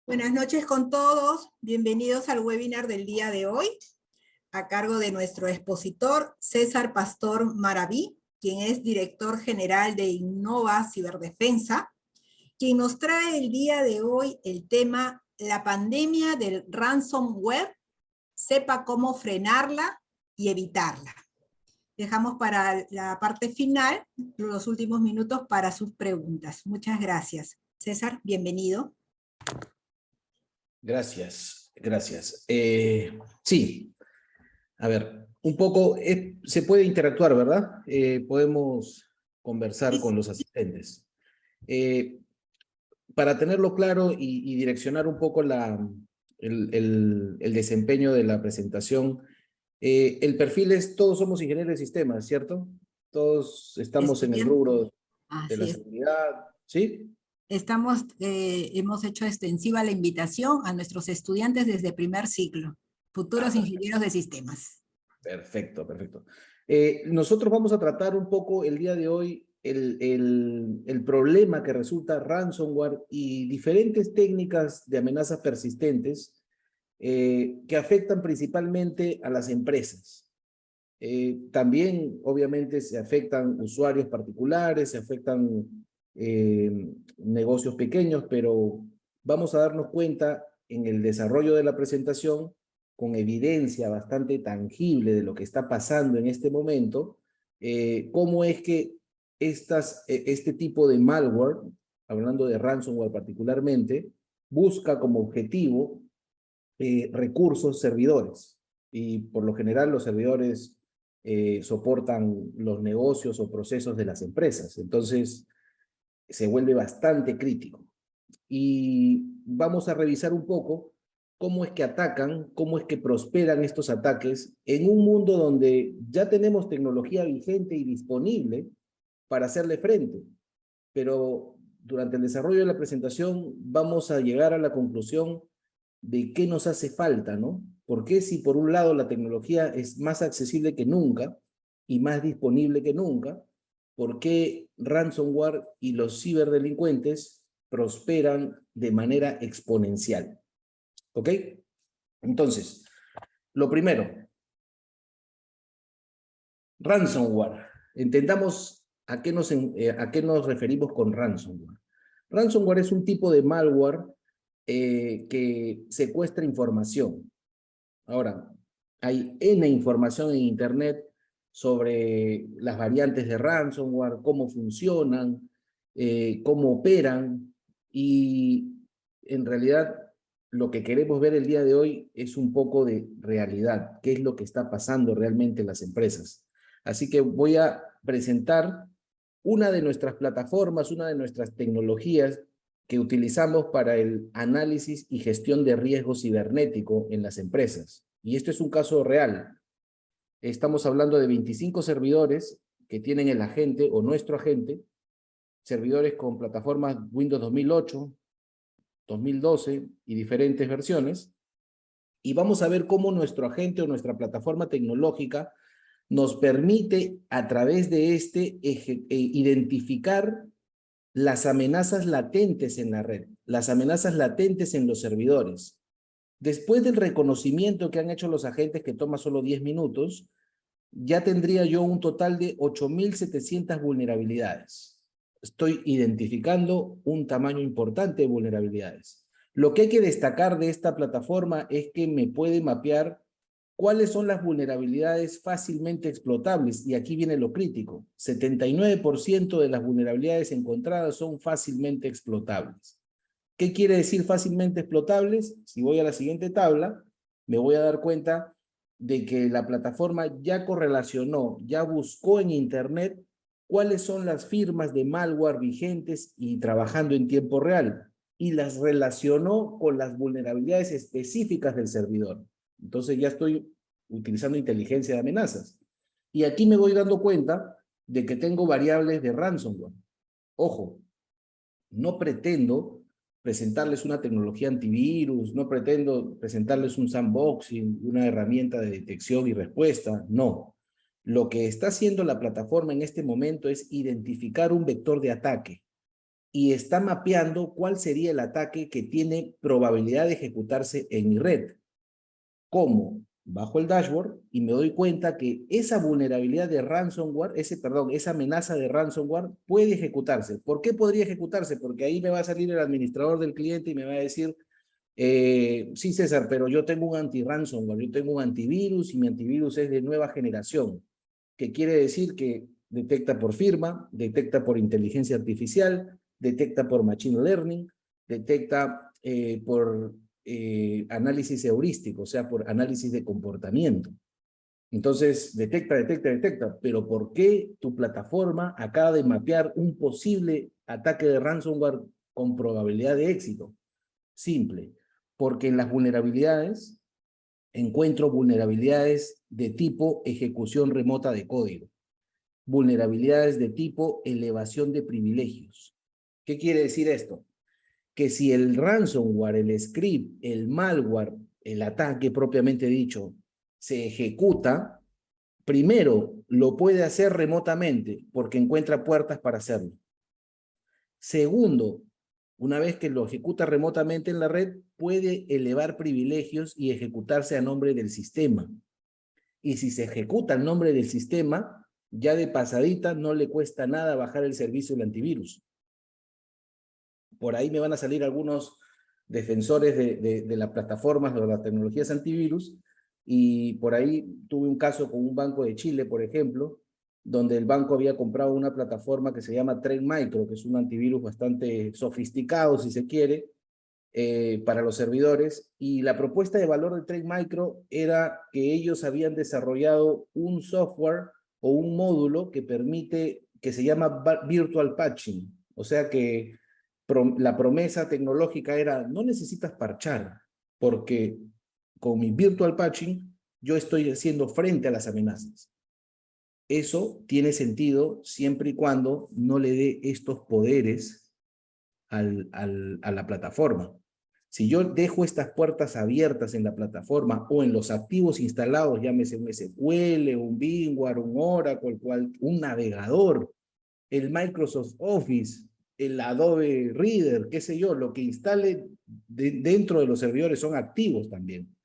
Buenas noches con todos, bienvenidos al webinar del día de hoy, a cargo de nuestro expositor César Pastor Maraví, quien es director general de Innova Ciberdefensa, quien nos trae el día de hoy el tema la pandemia del ransomware, sepa cómo frenarla y evitarla. Dejamos para la parte final los últimos minutos para sus preguntas. Muchas gracias. César, bienvenido. Gracias, gracias. Sí, a ver, un poco se puede interactuar, ¿verdad? Podemos conversar con los asistentes. Para tenerlo claro y direccionar un poco el desempeño de la presentación, el perfil es todos somos ingenieros de sistemas, ¿cierto? Todos estamos en el rubro de la seguridad, ¿sí? Hemos hecho extensiva la invitación a nuestros estudiantes desde primer ciclo, futuros ingenieros de sistemas. Perfecto, perfecto. Nosotros vamos a tratar un poco el día de hoy el problema que resulta ransomware y diferentes técnicas de amenazas persistentes que afectan principalmente a las empresas. También, obviamente, se afectan usuarios particulares, se afectan negocios pequeños, pero vamos a darnos cuenta en el desarrollo de la presentación, con evidencia bastante tangible de lo que está pasando en este momento, cómo es que este tipo de malware, hablando de ransomware particularmente, busca como objetivo recursos servidores. Y por lo general los servidores soportan los negocios o procesos de las empresas. Entonces, se vuelve bastante crítico. Y vamos a revisar un poco cómo es que atacan, cómo es que prosperan estos ataques en un mundo donde ya tenemos tecnología vigente y disponible para hacerle frente. Pero durante el desarrollo de la presentación vamos a llegar a la conclusión de qué nos hace falta, ¿no? Porque si por un lado la tecnología es más accesible que nunca y más disponible que nunca, ¿por qué ransomware y los ciberdelincuentes prosperan de manera exponencial? ¿Ok? Entonces, lo primero, ransomware. Entendamos a qué nos referimos con ransomware. Ransomware es un tipo de malware que secuestra información. Ahora, hay N información en Internet sobre las variantes de ransomware, cómo funcionan, cómo operan, y en realidad lo que queremos ver el día de hoy es un poco de realidad, qué es lo que está pasando realmente en las empresas. Así que voy a presentar una de nuestras plataformas, una de nuestras tecnologías que utilizamos para el análisis y gestión de riesgo cibernético en las empresas. Y esto es un caso real. Estamos hablando de 25 servidores que tienen el agente o nuestro agente, servidores con plataformas Windows 2008, 2012 y diferentes versiones. Y vamos a ver cómo nuestro agente o nuestra plataforma tecnológica nos permite a través de identificar las amenazas latentes en la red, las amenazas latentes en los servidores. Después del reconocimiento que han hecho los agentes, que toma solo 10 minutos, ya tendría yo un total de 8.700 vulnerabilidades. Estoy identificando un tamaño importante de vulnerabilidades. Lo que hay que destacar de esta plataforma es que me puede mapear cuáles son las vulnerabilidades fácilmente explotables, y aquí viene lo crítico. 79% de las vulnerabilidades encontradas son fácilmente explotables. ¿Qué quiere decir fácilmente explotables? Si voy a la siguiente tabla, me voy a dar cuenta de que la plataforma ya correlacionó, ya buscó en Internet cuáles son las firmas de malware vigentes y trabajando en tiempo real, y las relacionó con las vulnerabilidades específicas del servidor. Entonces ya estoy utilizando inteligencia de amenazas. Y aquí me voy dando cuenta de que tengo variables de ransomware. Ojo, no pretendo presentarles una tecnología antivirus, no pretendo presentarles un sandboxing, una herramienta de detección y respuesta, no. Lo que está haciendo la plataforma en este momento es identificar un vector de ataque y está mapeando cuál sería el ataque que tiene probabilidad de ejecutarse en mi red. ¿Cómo? Bajo el dashboard y me doy cuenta que esa vulnerabilidad de ransomware, esa amenaza de ransomware puede ejecutarse. ¿Por qué podría ejecutarse? Porque ahí me va a salir el administrador del cliente y me va a decir, sí, César, pero yo tengo un anti-ransomware, yo tengo un antivirus y mi antivirus es de nueva generación, que quiere decir que detecta por firma, detecta por inteligencia artificial, detecta por machine learning, detecta por análisis heurístico, o sea, por análisis de comportamiento. Entonces, detecta, pero ¿por qué tu plataforma acaba de mapear un posible ataque de ransomware con probabilidad de éxito? Simple, porque en las vulnerabilidades encuentro vulnerabilidades de tipo ejecución remota de código, vulnerabilidades de tipo elevación de privilegios. ¿Qué quiere decir esto? Que si el ransomware, el script, el malware, el ataque propiamente dicho, se ejecuta, primero lo puede hacer remotamente porque encuentra puertas para hacerlo. Segundo, una vez que lo ejecuta remotamente en la red, puede elevar privilegios y ejecutarse a nombre del sistema. Y si se ejecuta a nombre del sistema, ya de pasadita no le cuesta nada bajar el servicio del antivirus. Por ahí me van a salir algunos defensores de las plataformas o de las tecnologías antivirus, y por ahí tuve un caso con un banco de Chile, por ejemplo, donde el banco había comprado una plataforma que se llama Trend Micro, que es un antivirus bastante sofisticado, si se quiere, para los servidores, y la propuesta de valor de Trend Micro era que ellos habían desarrollado un software o un módulo que permite, que se llama Virtual Patching, o sea que la promesa tecnológica era, no necesitas parchar, porque con mi Virtual Patching yo estoy haciendo frente a las amenazas. Eso tiene sentido siempre y cuando no le dé estos poderes a la plataforma. Si yo dejo estas puertas abiertas en la plataforma o en los activos instalados, llámese un SQL, un VMware, un Oracle, un navegador, el Microsoft Office, el Adobe Reader, qué sé yo, lo que instale dentro de los servidores son activos también.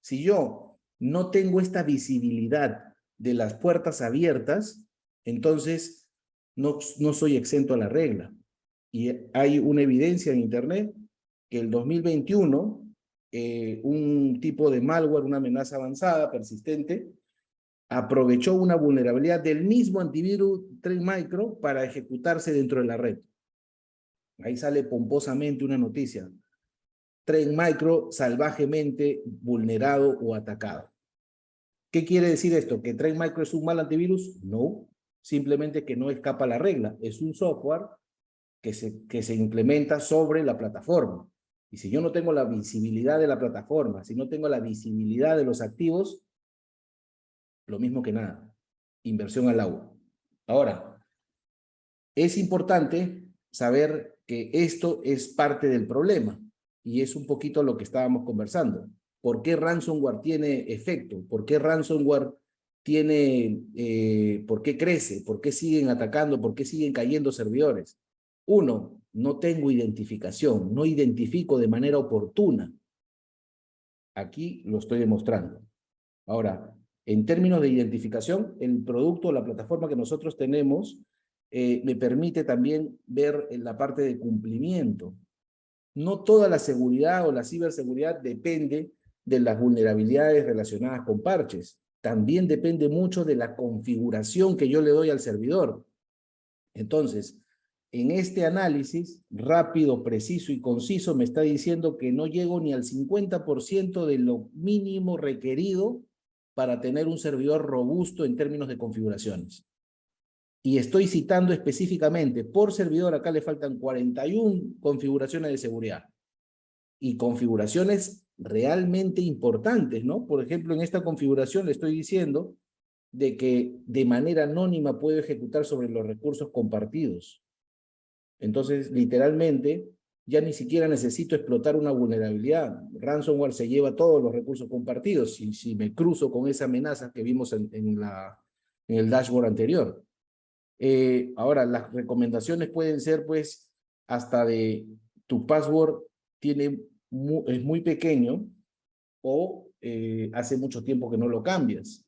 Si yo no tengo esta visibilidad de las puertas abiertas, entonces no soy exento a la regla. Y hay una evidencia en Internet que el 2021 un tipo de malware, una amenaza avanzada, persistente, aprovechó una vulnerabilidad del mismo antivirus Trend Micro para ejecutarse dentro de la red. Ahí sale pomposamente una noticia. Trend Micro salvajemente vulnerado o atacado. ¿Qué quiere decir esto? ¿Que Trend Micro es un mal antivirus? No, simplemente que no escapa a la regla. Es un software que se implementa sobre la plataforma. Y si yo no tengo la visibilidad de la plataforma, si no tengo la visibilidad de los activos, lo mismo que nada. Inversión al agua. Ahora, es importante saber que esto es parte del problema y es un poquito lo que estábamos conversando. ¿Por qué ransomware tiene efecto? ¿Por qué ransomware por qué crece? ¿Por qué siguen atacando? ¿Por qué siguen cayendo servidores? Uno, no tengo identificación, no identifico de manera oportuna. Aquí lo estoy demostrando. Ahora, en términos de identificación, el producto, la plataforma que nosotros tenemos, me permite también ver en la parte de cumplimiento. No toda la seguridad o la ciberseguridad depende de las vulnerabilidades relacionadas con parches. También depende mucho de la configuración que yo le doy al servidor. Entonces, en este análisis rápido, preciso y conciso me está diciendo que no llego ni al 50% de lo mínimo requerido para tener un servidor robusto en términos de configuraciones. Y estoy citando específicamente, por servidor acá le faltan 41 configuraciones de seguridad. Y configuraciones realmente importantes, ¿no? Por ejemplo, en esta configuración le estoy diciendo de que de manera anónima puedo ejecutar sobre los recursos compartidos. Entonces, literalmente, ya ni siquiera necesito explotar una vulnerabilidad. Ransomware se lleva todos los recursos compartidos si me cruzo con esa amenaza que vimos en el dashboard anterior. Ahora, las recomendaciones pueden ser, pues, hasta de tu password es muy pequeño o hace mucho tiempo que no lo cambias.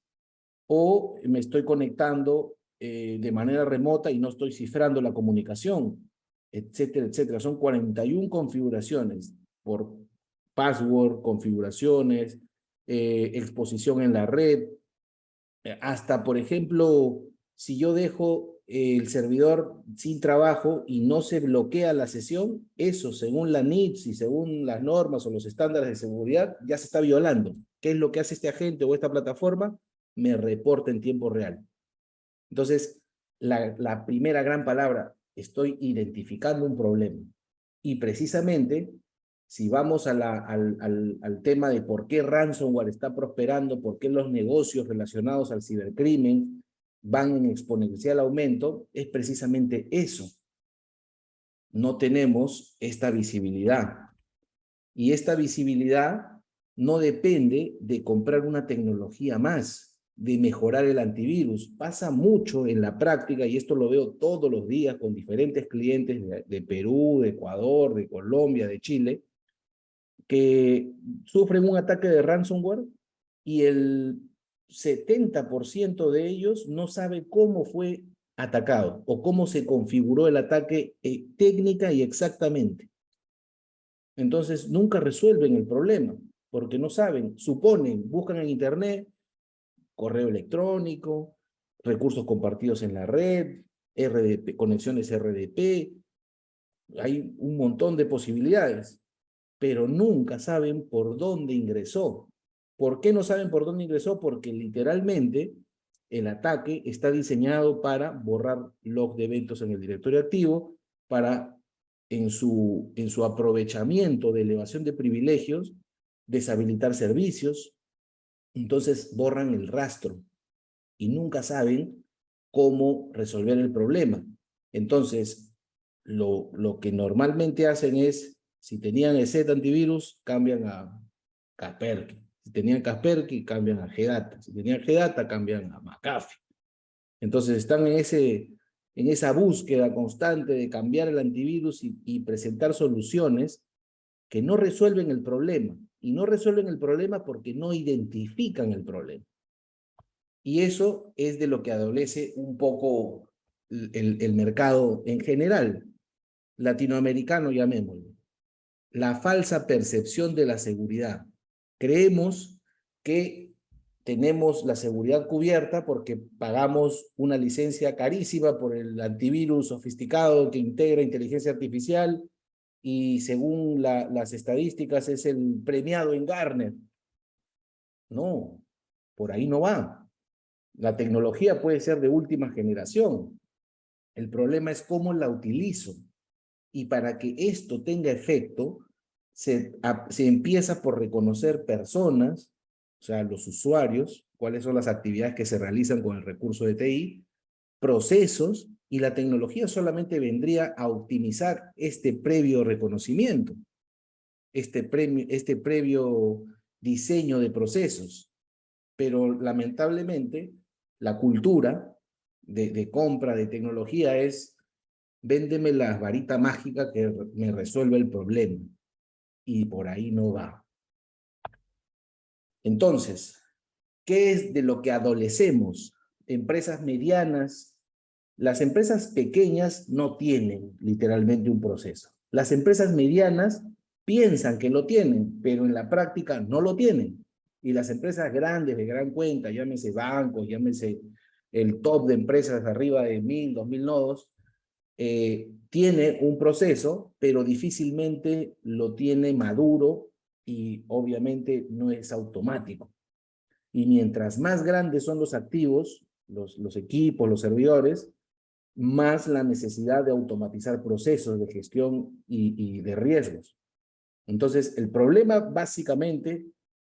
O me estoy conectando de manera remota y no estoy cifrando la comunicación, etcétera, etcétera. Son 41 configuraciones por password, configuraciones, exposición en la red, hasta, por ejemplo, si yo dejo el servidor sin trabajo y no se bloquea la sesión, eso, según la NIPS y según las normas o los estándares de seguridad, ya se está violando. ¿Qué es lo que hace este agente o esta plataforma? Me reporta en tiempo real. Entonces, la primera gran palabra, estoy identificando un problema. Y precisamente, si vamos al tema de por qué ransomware está prosperando, por qué los negocios relacionados al cibercrimen van en exponencial aumento, es precisamente eso. No tenemos esta visibilidad. Y esta visibilidad no depende de comprar una tecnología más, de mejorar el antivirus. Pasa mucho en la práctica, y esto lo veo todos los días con diferentes clientes de Perú, de Ecuador, de Colombia, de Chile, que sufren un ataque de ransomware y el 70% de ellos no sabe cómo fue atacado o cómo se configuró el ataque técnica y exactamente. Entonces nunca resuelven el problema porque no saben, suponen, buscan en internet, correo electrónico, recursos compartidos en la red, RDP, conexiones RDP, hay un montón de posibilidades, pero nunca saben por dónde ingresó. ¿Por qué no saben por dónde ingresó? Porque literalmente el ataque está diseñado para borrar log de eventos en el directorio activo, para en su aprovechamiento de elevación de privilegios, deshabilitar servicios. Entonces borran el rastro y nunca saben cómo resolver el problema. Entonces, lo que normalmente hacen es, si tenían el set antivirus, cambian a Kaspersky. Si tenían Kaspersky, cambian a GData. Si tenían GData, cambian a McAfee. Entonces están en esa búsqueda constante de cambiar el antivirus y presentar soluciones que no resuelven el problema. Y no resuelven el problema porque no identifican el problema. Y eso es de lo que adolece un poco el mercado en general, latinoamericano, llamémoslo. La falsa percepción de la seguridad. Creemos que tenemos la seguridad cubierta porque pagamos una licencia carísima por el antivirus sofisticado que integra inteligencia artificial y según las estadísticas es el premiado en Gartner. No, por ahí no va. La tecnología puede ser de última generación. El problema es cómo la utilizo. Y para que esto tenga efecto, se empieza por reconocer personas, o sea, los usuarios, cuáles son las actividades que se realizan con el recurso de TI, procesos, y la tecnología solamente vendría a optimizar este previo reconocimiento, este previo diseño de procesos. Pero lamentablemente, la cultura de compra de tecnología es: véndeme la varita mágica que me resuelve el problema. Y por ahí no va. Entonces, ¿qué es de lo que adolecemos? Empresas medianas. Las empresas pequeñas no tienen literalmente un proceso. Las empresas medianas piensan que lo tienen, pero en la práctica no lo tienen. Y las empresas grandes, de gran cuenta, llámese bancos, llámese el top de empresas arriba de 1000, 2000 nodos, tiene un proceso, pero difícilmente lo tiene maduro y obviamente no es automático. Y mientras más grandes son los activos, los equipos, los servidores, más la necesidad de automatizar procesos de gestión y de riesgos. Entonces, el problema básicamente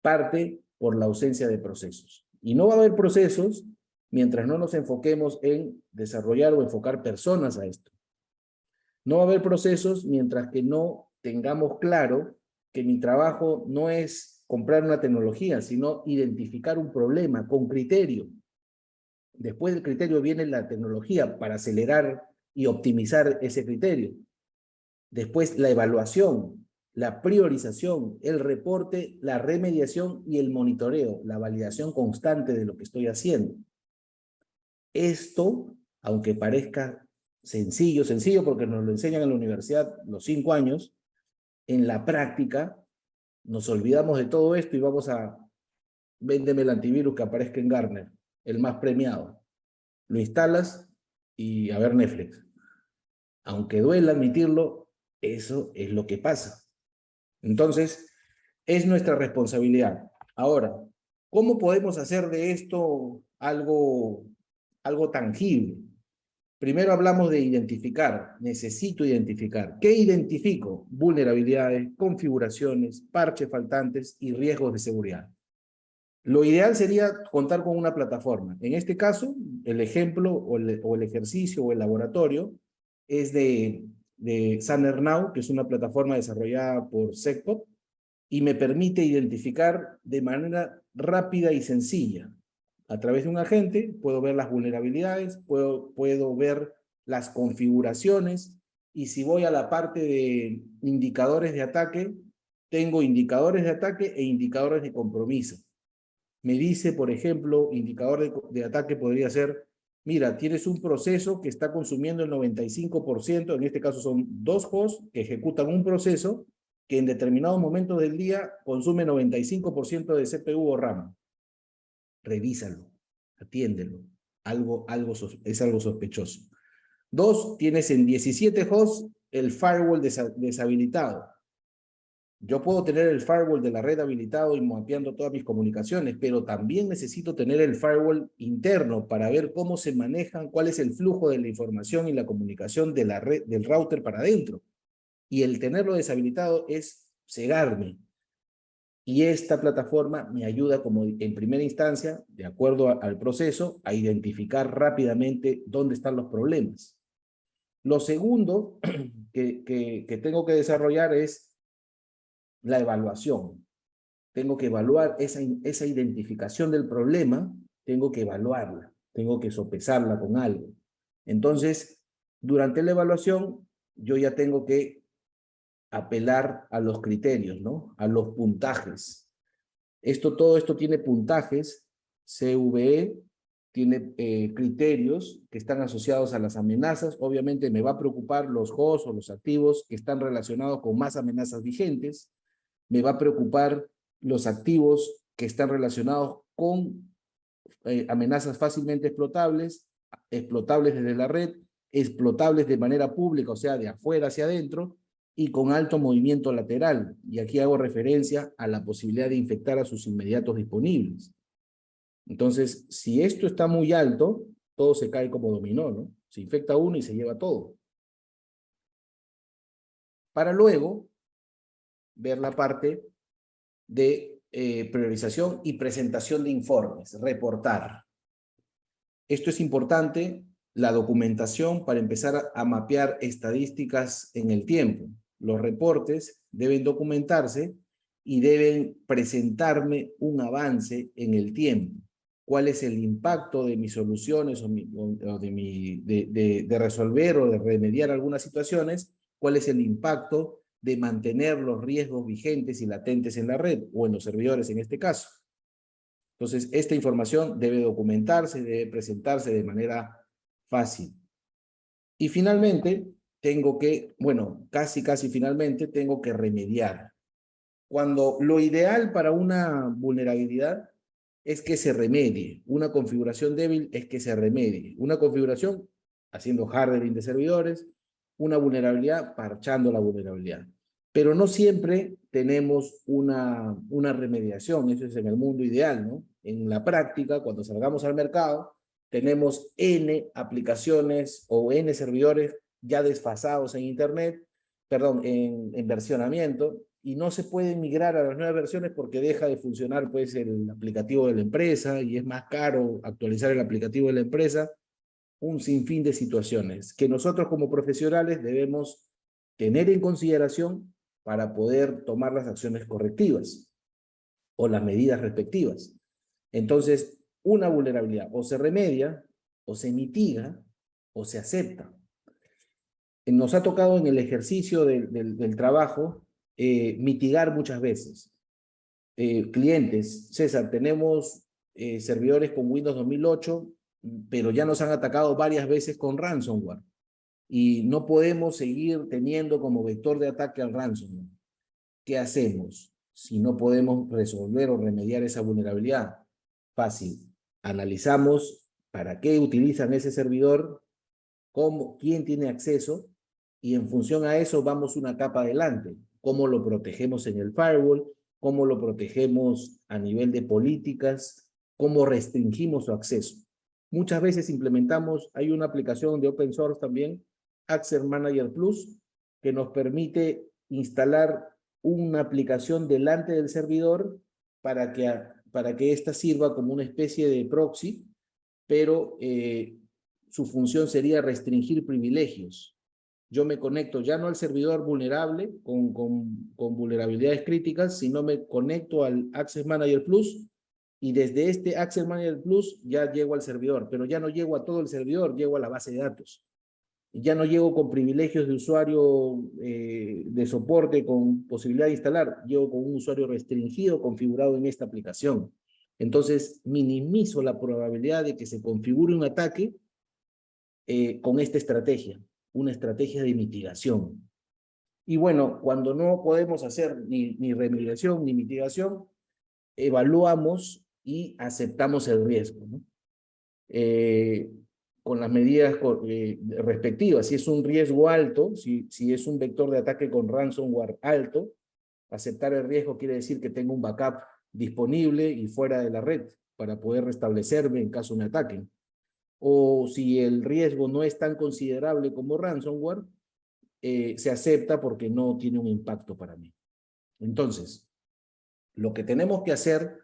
parte por la ausencia de procesos. Y no va a haber procesos mientras no nos enfoquemos en desarrollar o enfocar personas a esto. No va a haber procesos mientras que no tengamos claro que mi trabajo no es comprar una tecnología, sino identificar un problema con criterio. Después del criterio viene la tecnología para acelerar y optimizar ese criterio. Después la evaluación, la priorización, el reporte, la remediación y el monitoreo, la validación constante de lo que estoy haciendo. Esto, aunque parezca sencillo porque nos lo enseñan en la universidad los 5 años, en la práctica nos olvidamos de todo esto y vamos a véndeme el antivirus que aparezca en Gartner, el más premiado. Lo instalas y a ver Netflix. Aunque duela admitirlo, eso es lo que pasa. Entonces, es nuestra responsabilidad. Ahora, ¿cómo podemos hacer de esto algo tangible? Primero hablamos de identificar. Necesito identificar. ¿Qué identifico? Vulnerabilidades, configuraciones, parches faltantes y riesgos de seguridad. Lo ideal sería contar con una plataforma. En este caso, el ejemplo o el ejercicio o el laboratorio es de SanerNow, que es una plataforma desarrollada por SecPop, y me permite identificar de manera rápida y sencilla. A través de un agente puedo ver las vulnerabilidades, puedo ver las configuraciones, y si voy a la parte de indicadores de ataque, tengo indicadores de ataque e indicadores de compromiso. Me dice, por ejemplo, indicador de ataque podría ser, mira, tienes un proceso que está consumiendo el 95%, en este caso son 2 hosts que ejecutan un proceso que en determinados momentos del día consume 95% de CPU o RAM. Revísalo, atiéndelo. Es algo sospechoso. 2, tienes en 17 hosts el firewall deshabilitado. Yo puedo tener el firewall de la red habilitado y mapeando todas mis comunicaciones, pero también necesito tener el firewall interno para ver cómo se manejan, cuál es el flujo de la información y la comunicación de la red, del router para adentro. Y el tenerlo deshabilitado es cegarme. Y esta plataforma me ayuda como en primera instancia, de acuerdo al proceso, a identificar rápidamente dónde están los problemas. Lo segundo que tengo que desarrollar es la evaluación. Tengo que evaluar esa identificación del problema, tengo que evaluarla, tengo que sopesarla con algo. Entonces, durante la evaluación, yo ya tengo que apelar a los criterios, ¿no? A los puntajes. Todo esto tiene puntajes, CVE, tiene criterios que están asociados a las amenazas. Obviamente me va a preocupar los hosts o los activos que están relacionados con más amenazas vigentes. Me va a preocupar los activos que están relacionados con amenazas fácilmente explotables desde la red, explotables de manera pública, o sea, de afuera hacia adentro, y con alto movimiento lateral. Y aquí hago referencia a la posibilidad de infectar a sus inmediatos disponibles. Entonces, si esto está muy alto, todo se cae como dominó, ¿no? Se infecta uno y se lleva todo. Para luego ver la parte de priorización y presentación de informes, reportar. Esto es importante, la documentación para empezar a mapear estadísticas en el tiempo. Los reportes deben documentarse y deben presentarme un avance en el tiempo. ¿Cuál es el impacto de mis soluciones de resolver o de remediar algunas situaciones? ¿Cuál es el impacto de mantener los riesgos vigentes y latentes en la red o en los servidores en este caso? Entonces, esta información debe documentarse, debe presentarse de manera fácil. Y finalmente, casi finalmente, tengo que remediar. Cuando lo ideal para una vulnerabilidad es que se remedie. Una configuración débil es que se remedie. Una configuración haciendo hardening de servidores, una vulnerabilidad parchando la vulnerabilidad. Pero no siempre tenemos una remediación, eso es en el mundo ideal, ¿no? En la práctica, cuando salgamos al mercado, tenemos N aplicaciones o N servidores ya desfasados en Internet, en versionamiento, y no se puede migrar a las nuevas versiones porque deja de funcionar pues el aplicativo de la empresa y es más caro actualizar el aplicativo de la empresa. Un sinfín de situaciones que nosotros como profesionales debemos tener en consideración para poder tomar las acciones correctivas o las medidas respectivas. Entonces, una vulnerabilidad o se remedia, o se mitiga, o se acepta. nos ha tocado en el ejercicio del trabajo mitigar muchas veces. Clientes, César, tenemos servidores con Windows 2008, pero ya nos han atacado varias veces con ransomware y no podemos seguir teniendo como vector de ataque al ransomware. ¿Qué hacemos si no podemos resolver o remediar esa vulnerabilidad? Fácil. Analizamos para qué utilizan ese servidor, quién tiene acceso, y en función a eso vamos una capa adelante. Cómo lo protegemos en el firewall, cómo lo protegemos a nivel de políticas, cómo restringimos su acceso. Muchas veces implementamos, hay una aplicación de open source también, Access Manager Plus, que nos permite instalar una aplicación delante del servidor para que ésta sirva como una especie de proxy, pero su función sería restringir privilegios. Yo me conecto ya no al servidor vulnerable con vulnerabilidades críticas, sino me conecto al Access Manager Plus y desde este Access Manager Plus ya llego al servidor, pero ya no llego a todo el servidor, llego a la base de datos. Ya no llego con privilegios de usuario de soporte con posibilidad de instalar, llego con un usuario restringido configurado en esta aplicación. Entonces, minimizo la probabilidad de que se configure un ataque con esta estrategia, una estrategia de mitigación. Y bueno, cuando no podemos hacer ni remediación ni mitigación, evaluamos y aceptamos el riesgo, ¿no? Con las medidas respectivas. Si es un riesgo alto, si es un vector de ataque con ransomware alto, aceptar el riesgo quiere decir que tengo un backup disponible y fuera de la red para poder restablecerme en caso de un ataque. O si el riesgo no es tan considerable como ransomware, se acepta porque no tiene un impacto para mí. Entonces, lo que tenemos que hacer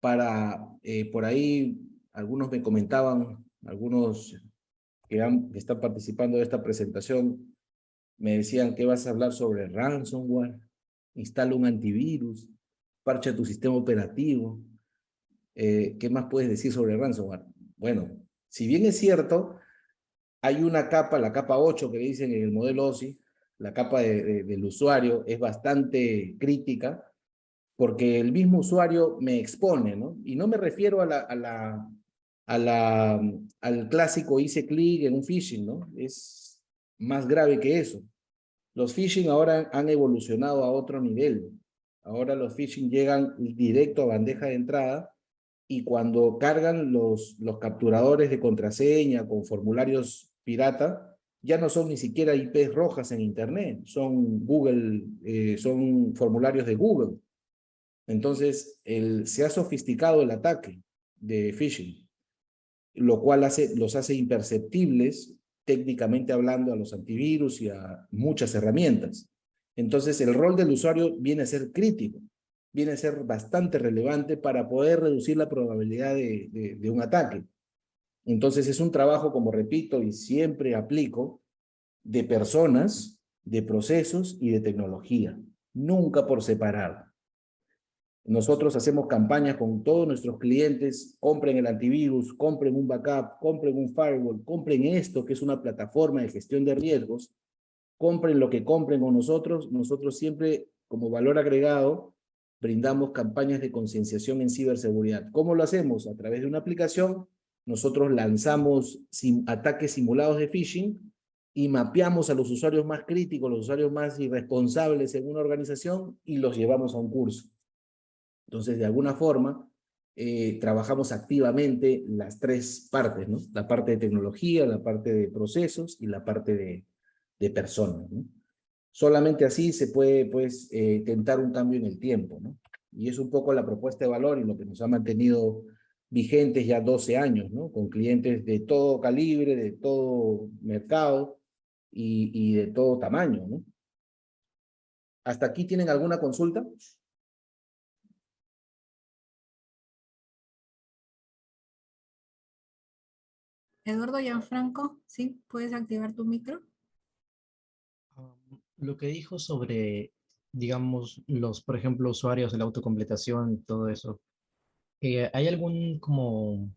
por ahí, algunos me comentaban, algunos que están participando de esta presentación, me decían que vas a hablar sobre ransomware, instala un antivirus, parcha tu sistema operativo. ¿Qué más puedes decir sobre ransomware? Bueno, si bien es cierto, hay una capa, la capa 8 que dicen en el modelo OSI, la capa del usuario es bastante crítica porque el mismo usuario me expone, ¿no? Y no me refiero al clásico hice clic en un phishing, ¿no? Es más grave que eso. Los phishing ahora han evolucionado a otro nivel. Ahora los phishing llegan directo a bandeja de entrada y cuando cargan los capturadores de contraseña con formularios pirata, ya no son ni siquiera IPs rojas en Internet, son son formularios de Google. Entonces, se ha sofisticado el ataque de phishing, lo cual los hace imperceptibles, técnicamente hablando, a los antivirus y a muchas herramientas. Entonces, el rol del usuario viene a ser crítico, viene a ser bastante relevante para poder reducir la probabilidad de un ataque. Entonces, es un trabajo, como repito y siempre aplico, de personas, de procesos y de tecnología, nunca por separado. Nosotros hacemos campañas con todos nuestros clientes, compren el antivirus, compren un backup, compren un firewall, compren esto que es una plataforma de gestión de riesgos, compren lo que compren con nosotros. Nosotros siempre, como valor agregado, brindamos campañas de concienciación en ciberseguridad. ¿Cómo lo hacemos? A través de una aplicación, nosotros lanzamos ataques simulados de phishing y mapeamos a los usuarios más críticos, los usuarios más irresponsables en una organización y los llevamos a un curso. Entonces, de alguna forma, trabajamos activamente las tres partes, ¿no? La parte de tecnología, la parte de procesos y la parte de personas, ¿no? Solamente así se puede, pues, tentar un cambio en el tiempo, ¿no? Y es un poco la propuesta de valor y lo que nos ha mantenido vigentes ya 12 años, ¿no? Con clientes de todo calibre, de todo mercado y de todo tamaño, ¿no? ¿Hasta aquí tienen alguna consulta? Eduardo Gianfranco, ¿sí? ¿Puedes activar tu micro? Lo que dijo sobre, digamos, por ejemplo, usuarios de la autocompletación, todo eso, ¿hay algún como,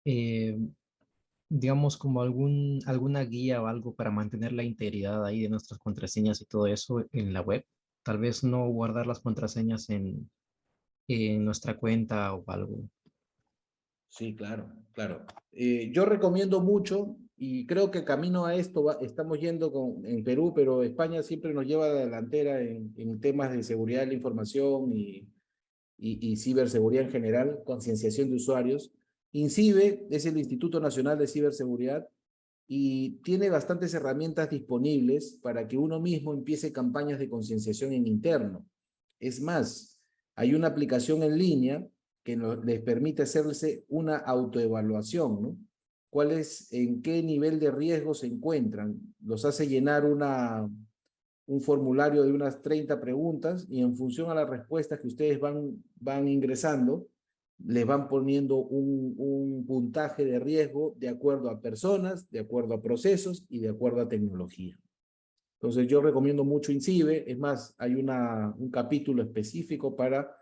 eh, digamos, como alguna guía o algo para mantener la integridad ahí de nuestras contraseñas y todo eso en la web. Tal vez no guardar las contraseñas en nuestra cuenta o algo. Sí, claro, claro. Yo recomiendo mucho y creo que camino a esto estamos yendo en Perú, pero España siempre nos lleva a la delantera en temas de seguridad de la información y ciberseguridad en general, concienciación de usuarios. INCIBE es el Instituto Nacional de Ciberseguridad y tiene bastantes herramientas disponibles para que uno mismo empiece campañas de concienciación en interno. Es más, hay una aplicación en línea que les permite hacerse una autoevaluación, ¿no? En qué nivel de riesgo se encuentran. Los hace llenar un formulario de unas 30 preguntas y en función a las respuestas que ustedes van ingresando, les van poniendo un puntaje de riesgo de acuerdo a personas, de acuerdo a procesos y de acuerdo a tecnología. Entonces yo recomiendo mucho INCIBE, es más, hay un capítulo específico para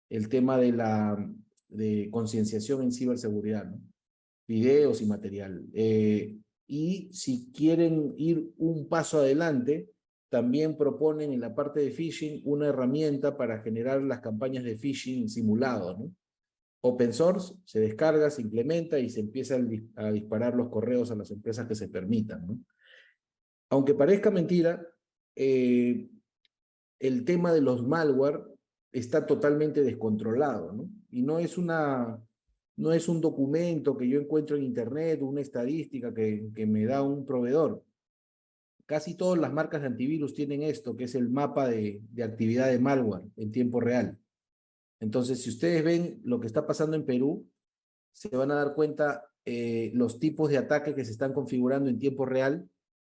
el tema de concienciación en ciberseguridad, ¿no? Videos y material. Y si quieren ir un paso adelante, también proponen en la parte de phishing una herramienta para generar las campañas de phishing simulados, ¿no? Open source, se descarga, se implementa y se empiezan a disparar los correos a las empresas que se permitan, ¿no? Aunque parezca mentira, el tema de los malware está totalmente descontrolado, ¿no? Y no es un documento que yo encuentro en internet, una estadística que me da un proveedor. Casi todas las marcas de antivirus tienen esto, que es el mapa de actividad de malware en tiempo real. Entonces, si ustedes ven lo que está pasando en Perú, se van a dar cuenta los tipos de ataque que se están configurando en tiempo real,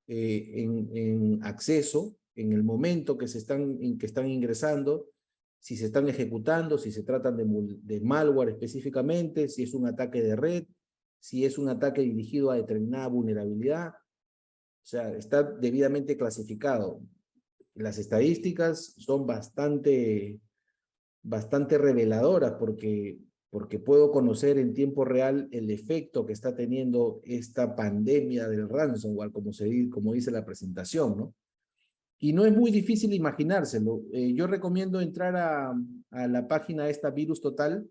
en acceso, en el momento en que están ingresando, si se están ejecutando, si se tratan de malware específicamente, si es un ataque de red, si es un ataque dirigido a determinada vulnerabilidad. O sea, está debidamente clasificado. Las estadísticas son bastante reveladoras porque puedo conocer en tiempo real el efecto que está teniendo esta pandemia del ransomware, como dice la presentación, ¿no? Y no es muy difícil imaginárselo. Yo recomiendo entrar a la página esta Virus Total.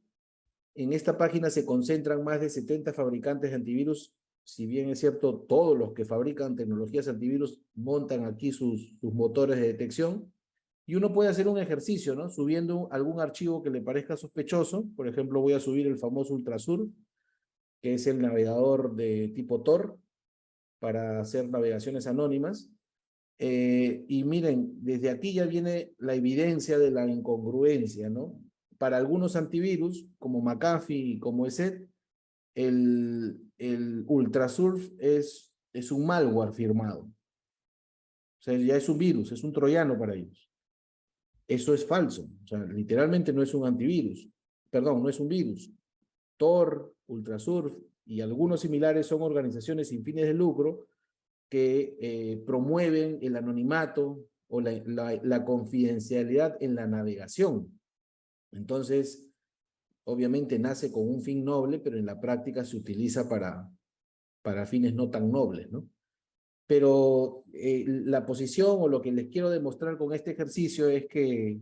En esta página se concentran más de 70 fabricantes de antivirus. Si bien es cierto, todos los que fabrican tecnologías antivirus montan aquí sus motores de detección. Y uno puede hacer un ejercicio, ¿no? Subiendo algún archivo que le parezca sospechoso. Por ejemplo, voy a subir el famoso Ultrasur, que es el navegador de tipo Tor para hacer navegaciones anónimas. Y miren, desde aquí ya viene la evidencia de la incongruencia, ¿no? Para algunos antivirus, como McAfee y como ESET, el Ultrasurf es un malware firmado. O sea, ya es un virus, es un troyano para ellos. Eso es falso. O sea, literalmente no es un antivirus. Perdón, no es un virus. Tor, Ultrasurf y algunos similares son organizaciones sin fines de lucro que promueven el anonimato o la confidencialidad en la navegación. Entonces, obviamente nace con un fin noble, pero en la práctica se utiliza para fines no tan nobles, ¿no? Pero la posición o lo que les quiero demostrar con este ejercicio es que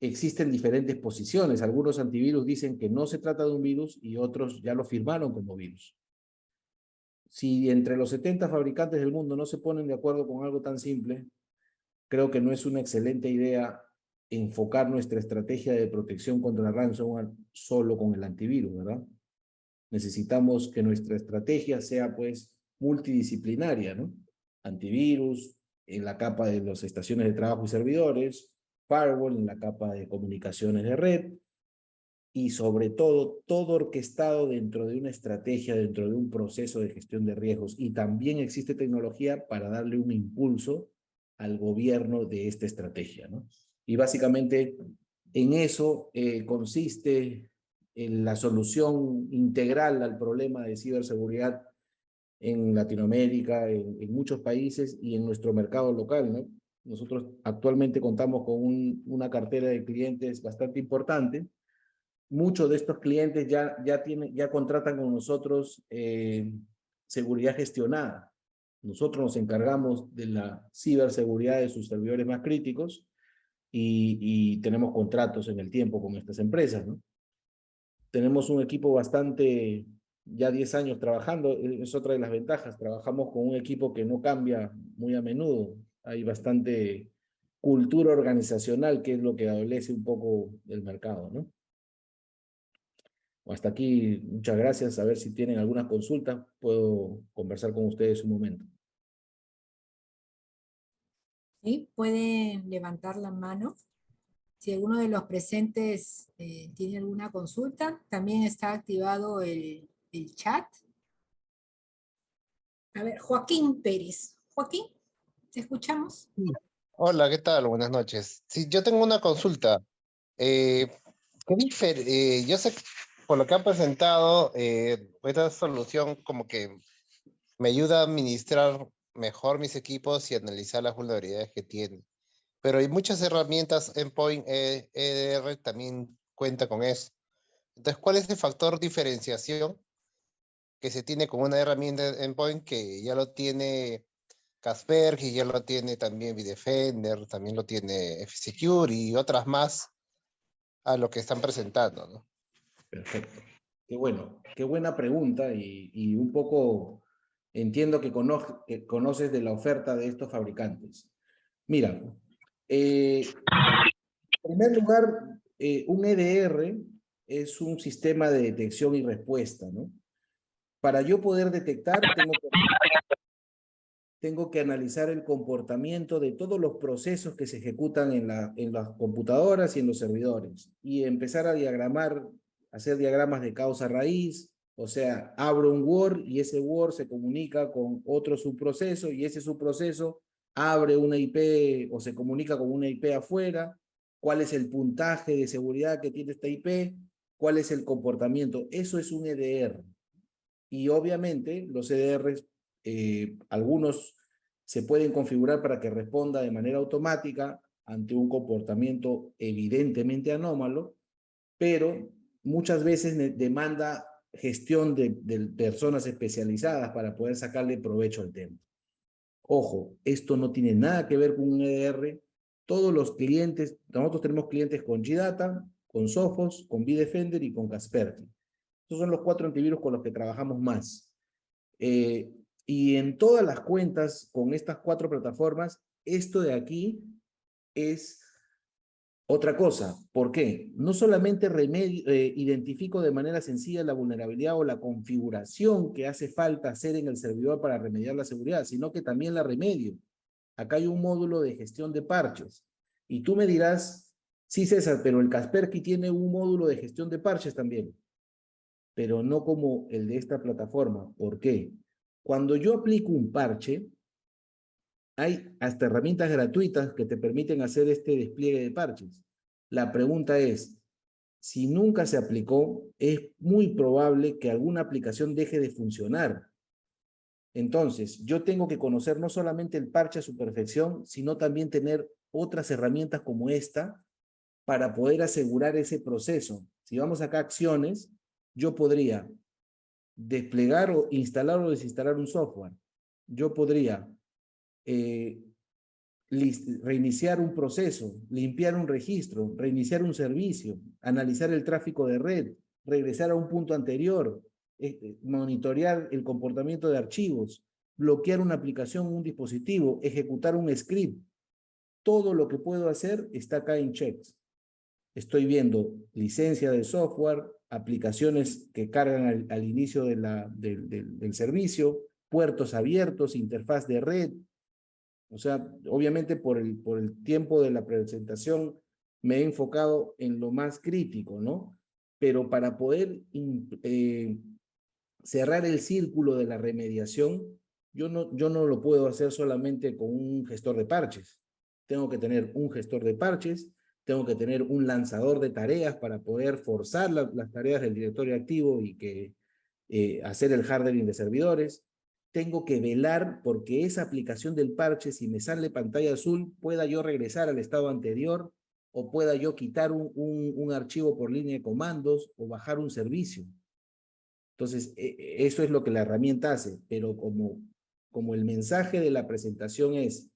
existen diferentes posiciones. Algunos antivirus dicen que no se trata de un virus y otros ya lo firmaron como virus. Si entre los 70 fabricantes del mundo no se ponen de acuerdo con algo tan simple, creo que no es una excelente idea enfocar nuestra estrategia de protección contra el ransomware solo con el antivirus, ¿verdad? Necesitamos que nuestra estrategia sea, pues, multidisciplinaria, ¿no? Antivirus, en la capa de las estaciones de trabajo y servidores, firewall, en la capa de comunicaciones de red, y sobre todo orquestado dentro de una estrategia, dentro de un proceso de gestión de riesgos. Y también existe tecnología para darle un impulso al gobierno de esta estrategia, ¿no? Y básicamente en eso consiste en la solución integral al problema de ciberseguridad en Latinoamérica, en muchos países y en nuestro mercado local, ¿no? Nosotros actualmente contamos con una cartera de clientes bastante importante. Muchos de estos clientes ya contratan con nosotros seguridad gestionada. Nosotros nos encargamos de la ciberseguridad de sus servidores más críticos y tenemos contratos en el tiempo con estas empresas, ¿no? Tenemos un equipo bastante, ya 10 años trabajando, es otra de las ventajas. Trabajamos con un equipo que no cambia muy a menudo. Hay bastante cultura organizacional, que es lo que adolece un poco del mercado, ¿no? Hasta aquí, muchas gracias. A ver si tienen alguna consulta, puedo conversar con ustedes un momento. ¿Sí? Pueden levantar la mano. Si alguno de los presentes tiene alguna consulta, también está activado el chat. A ver, Joaquín Pérez. Joaquín, ¿te escuchamos? Sí. Hola, ¿qué tal? Buenas noches. Sí, yo tengo una consulta. Eh, yo sé que por lo que han presentado, esta solución como que me ayuda a administrar mejor mis equipos y analizar las vulnerabilidades que tienen. Pero hay muchas herramientas, Endpoint EDR también cuenta con eso. Entonces, ¿cuál es el factor diferenciación que se tiene con una herramienta Endpoint que ya lo tiene Kaspersky, ya lo tiene también Bitdefender, también lo tiene F-Secure y otras más a lo que están presentando, ¿no? Perfecto. Qué bueno, qué buena pregunta y un poco entiendo que conoces de la oferta de estos fabricantes. Mira, en primer lugar, un EDR es un sistema de detección y respuesta, ¿no? Para yo poder detectar, tengo que analizar el comportamiento de todos los procesos que se ejecutan en las computadoras y en los servidores y empezar a diagramar, hacer diagramas de causa raíz, o sea, abro un Word y ese Word se comunica con otro subproceso y ese subproceso abre una IP o se comunica con una IP afuera, cuál es el puntaje de seguridad que tiene esta IP, cuál es el comportamiento. Eso es un EDR. Y obviamente los EDRs, algunos se pueden configurar para que responda de manera automática ante un comportamiento evidentemente anómalo, pero muchas veces demanda gestión de personas especializadas para poder sacarle provecho al tema. Ojo, esto no tiene nada que ver con un EDR. Todos los clientes, nosotros tenemos clientes con GData, con Sophos, con Bitdefender y con Kaspersky. Estos son los 4 antivirus con los que trabajamos más. Y en todas las cuentas con estas 4 plataformas, esto de aquí es otra cosa. ¿Por qué? No solamente identifico de manera sencilla la vulnerabilidad o la configuración que hace falta hacer en el servidor para remediar la seguridad, sino que también la remedio. Acá hay un módulo de gestión de parches. Y tú me dirás, sí, César, pero el Kaspersky tiene un módulo de gestión de parches también, pero no como el de esta plataforma. ¿Por qué? Cuando yo aplico un parche, hay hasta herramientas gratuitas que te permiten hacer este despliegue de parches. La pregunta es, si nunca se aplicó, es muy probable que alguna aplicación deje de funcionar. Entonces, yo tengo que conocer no solamente el parche a su perfección, sino también tener otras herramientas como esta para poder asegurar ese proceso. Si vamos acá a acciones, yo podría desplegar o instalar o desinstalar un software. Yo podría reiniciar un proceso, limpiar un registro, reiniciar un servicio, analizar el tráfico de red, regresar a un punto anterior, monitorear el comportamiento de archivos, bloquear una aplicación, un dispositivo, ejecutar un script. Todo lo que puedo hacer está acá en Checks. Estoy viendo licencia de software, aplicaciones que cargan al inicio del servicio, puertos abiertos, interfaz de red. O sea, obviamente por el tiempo de la presentación me he enfocado en lo más crítico, ¿no? Pero para poder cerrar el círculo de la remediación, yo no lo puedo hacer solamente con un gestor de parches. Tengo que tener un gestor de parches, tengo que tener un lanzador de tareas para poder forzar las tareas del directorio activo y hacer el hardening de servidores. Tengo que velar porque esa aplicación del parche, si me sale pantalla azul, pueda yo regresar al estado anterior o pueda yo quitar un archivo por línea de comandos o bajar un servicio. Entonces, eso es lo que la herramienta hace, pero como el mensaje de la presentación es,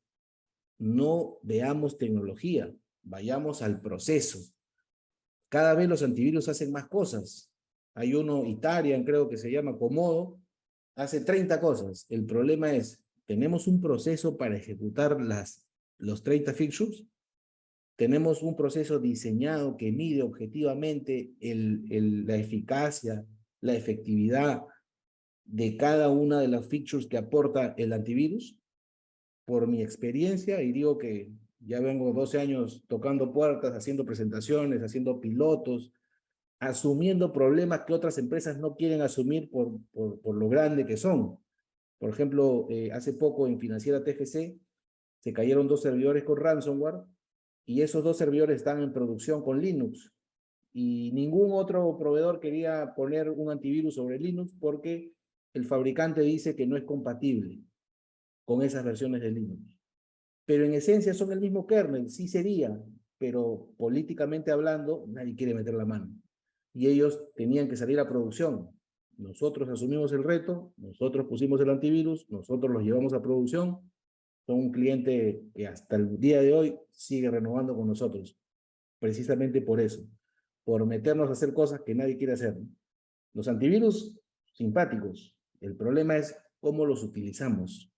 no veamos tecnología, vayamos al proceso. Cada vez los antivirus hacen más cosas. Hay uno, Itarian, creo que se llama Comodo, hace 30 cosas. El problema es, ¿tenemos un proceso para ejecutar los 30 fixtures? ¿Tenemos un proceso diseñado que mide objetivamente la eficacia, la efectividad de cada una de las features que aporta el antivirus? Por mi experiencia, y digo que ya vengo 12 años tocando puertas, haciendo presentaciones, haciendo pilotos, asumiendo problemas que otras empresas no quieren asumir por lo grande que son. Por ejemplo, hace poco en Financiera TGC se cayeron 2 servidores con ransomware y esos 2 servidores están en producción con Linux. Y ningún otro proveedor quería poner un antivirus sobre Linux porque el fabricante dice que no es compatible con esas versiones de Linux. Pero en esencia son el mismo kernel, sí sería, pero políticamente hablando, nadie quiere meter la mano. Y ellos tenían que salir a producción. Nosotros asumimos el reto, nosotros pusimos el antivirus, nosotros los llevamos a producción. Son un cliente que hasta el día de hoy sigue renovando con nosotros. Precisamente por eso, por meternos a hacer cosas que nadie quiere hacer. Los antivirus, simpáticos. El problema es cómo los utilizamos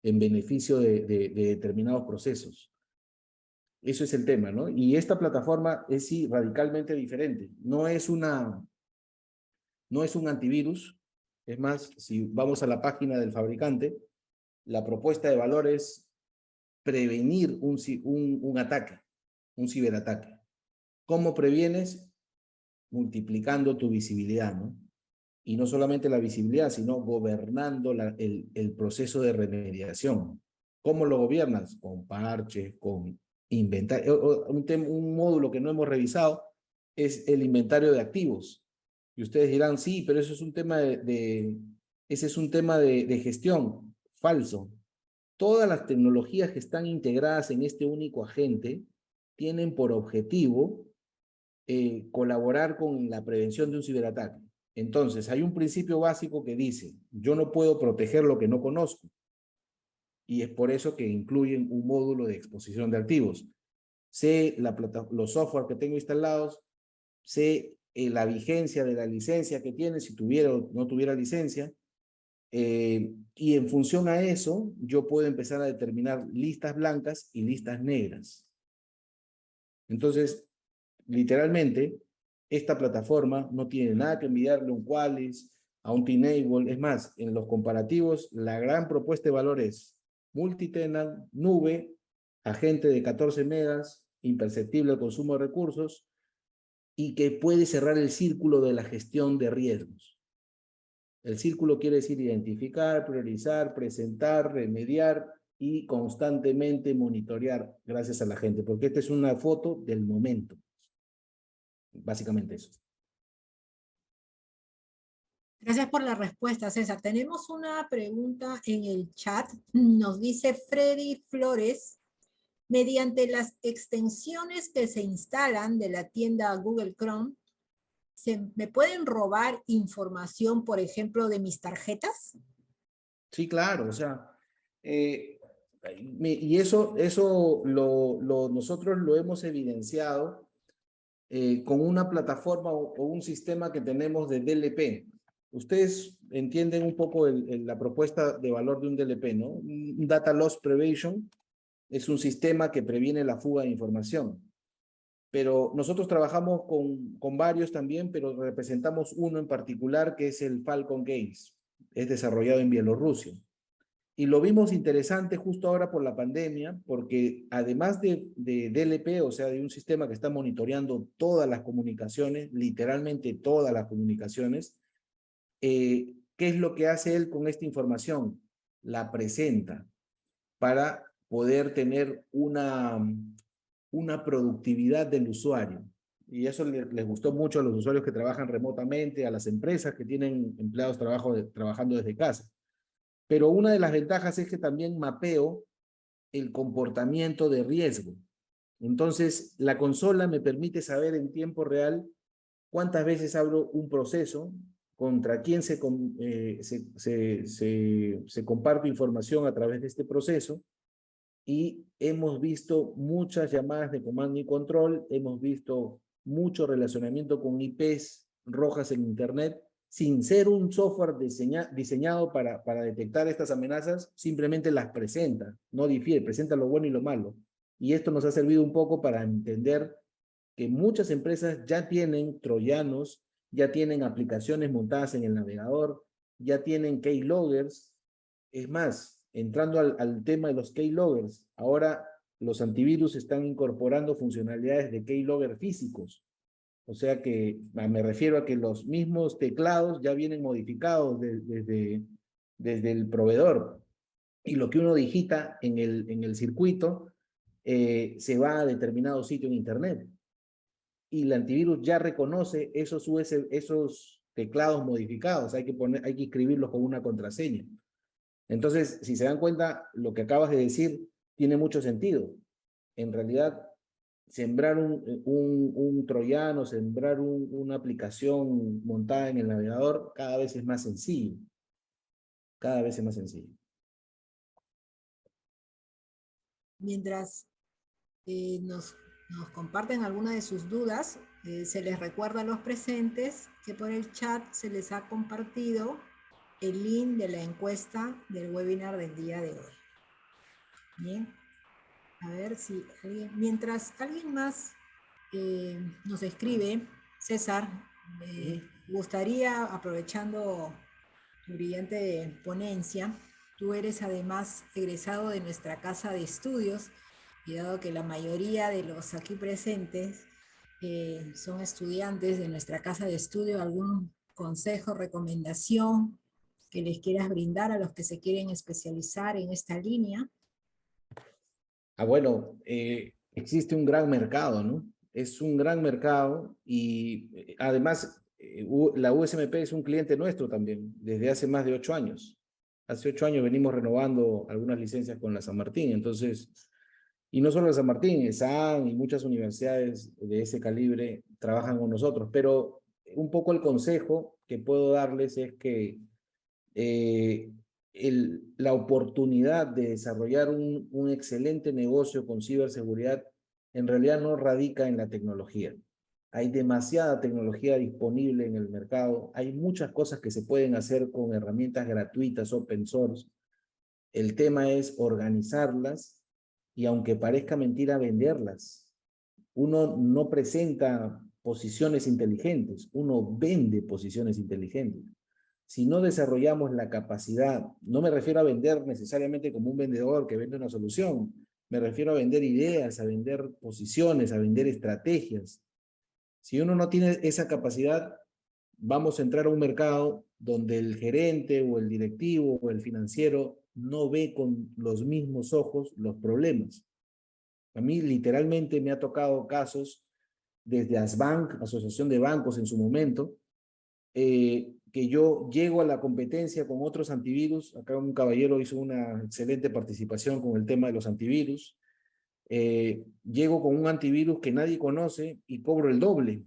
en beneficio de determinados procesos. Eso es el tema, ¿no? Y esta plataforma es sí radicalmente diferente. No es un antivirus. Es más, si vamos a la página del fabricante, la propuesta de valor es prevenir un ataque, un ciberataque. ¿Cómo previenes? Multiplicando tu visibilidad, ¿no? Y no solamente la visibilidad, sino gobernando el proceso de remediación. ¿Cómo lo gobiernas? Con parches, con inventario. Un módulo que no hemos revisado es el inventario de activos. Y ustedes dirán, sí, pero eso es un tema ese es un tema de gestión. Falso. Todas las tecnologías que están integradas en este único agente tienen por objetivo colaborar con la prevención de un ciberataque. Entonces, hay un principio básico que dice, yo no puedo proteger lo que no conozco. Y es por eso que incluyen un módulo de exposición de activos. Sé los software que tengo instalados, sé la vigencia de la licencia que tiene, si tuviera o no tuviera licencia, y en función a eso, yo puedo empezar a determinar listas blancas y listas negras. Entonces, literalmente, esta plataforma no tiene nada que envidiarle a un Qualys, a un Tenable. Es más, en los comparativos, la gran propuesta de valor es multitenant, nube, agente de 14 megas, imperceptible al consumo de recursos y que puede cerrar el círculo de la gestión de riesgos. El círculo quiere decir identificar, priorizar, presentar, remediar y constantemente monitorear gracias a la gente, porque esta es una foto del momento. Básicamente eso. Gracias por la respuesta, César. Tenemos una pregunta en el chat. Nos dice Freddy Flores, mediante las extensiones que se instalan de la tienda Google Chrome, ¿me pueden robar información, por ejemplo, de mis tarjetas? Sí, claro, o sea, y eso nosotros lo hemos evidenciado con una plataforma o un sistema que tenemos de DLP. Ustedes entienden un poco la propuesta de valor de un DLP, ¿no? Un Data Loss Prevention es un sistema que previene la fuga de información. Pero nosotros trabajamos con varios también, pero representamos uno en particular que es el Falcon Games. Es desarrollado en Bielorrusia. Y lo vimos interesante justo ahora por la pandemia, porque además de DLP, o sea, de un sistema que está monitoreando todas las comunicaciones, literalmente todas las comunicaciones, ¿qué es lo que hace él con esta información? La presenta para poder tener una productividad del usuario. Y eso les gustó mucho a los usuarios que trabajan remotamente, a las empresas que tienen empleados trabajando desde casa. Pero una de las ventajas es que también mapeo el comportamiento de riesgo. Entonces, la consola me permite saber en tiempo real cuántas veces abro un proceso, contra quién se comparte información a través de este proceso, y hemos visto muchas llamadas de comando y control, hemos visto mucho relacionamiento con IPs rojas en Internet, sin ser un software diseñado para detectar estas amenazas, simplemente las presenta, no difiere, presenta lo bueno y lo malo. Y esto nos ha servido un poco para entender que muchas empresas ya tienen troyanos, ya tienen aplicaciones montadas en el navegador, ya tienen keyloggers. Es más, entrando al tema de los keyloggers, ahora los antivirus están incorporando funcionalidades de keylogger físicos. O sea que me refiero a que los mismos teclados ya vienen modificados desde el proveedor. Y lo que uno digita en el circuito se va a determinado sitio en Internet. Y el antivirus ya reconoce esos teclados modificados. Hay que escribirlos con una contraseña. Entonces, si se dan cuenta, lo que acabas de decir tiene mucho sentido. En realidad, sembrar un troyano, sembrar una aplicación montada en el navegador, cada vez es más sencillo. Cada vez es más sencillo. Mientras nos comparten algunas de sus dudas, se les recuerda a los presentes que por el chat se les ha compartido el link de la encuesta del webinar del día de hoy. Bien, a ver si mientras alguien más nos escribe, César, me gustaría, aprovechando tu brillante ponencia, tú eres además egresado de nuestra casa de estudios, y dado que la mayoría de los aquí presentes son estudiantes de nuestra casa de estudio, ¿algún consejo, recomendación que les quieras brindar a los que se quieren especializar en esta línea? Bueno, existe un gran mercado, ¿no? Es un gran mercado y además la USMP es un cliente nuestro también, desde hace más de 8 años. Hace 8 años venimos renovando algunas licencias con la San Martín, entonces, y no solo la San Martín, ESAN y muchas universidades de ese calibre trabajan con nosotros, pero un poco el consejo que puedo darles es que la oportunidad de desarrollar un excelente negocio con ciberseguridad en realidad no radica en la tecnología. Hay demasiada tecnología disponible en el mercado, hay muchas cosas que se pueden hacer con herramientas gratuitas, open source. El tema es organizarlas y, aunque parezca mentira, venderlas. Uno no presenta posiciones inteligentes, uno vende posiciones inteligentes. Si no desarrollamos la capacidad, no me refiero a vender necesariamente como un vendedor que vende una solución, me refiero a vender ideas, a vender posiciones, a vender estrategias. Si uno no tiene esa capacidad, vamos a entrar a un mercado donde el gerente o el directivo o el financiero no ve con los mismos ojos los problemas. A mí literalmente me ha tocado casos desde ASBank, Asociación de Bancos en su momento, que yo llego a la competencia con otros antivirus. Acá un caballero hizo una excelente participación con el tema de los antivirus. Llego con un antivirus que nadie conoce y cobro el doble.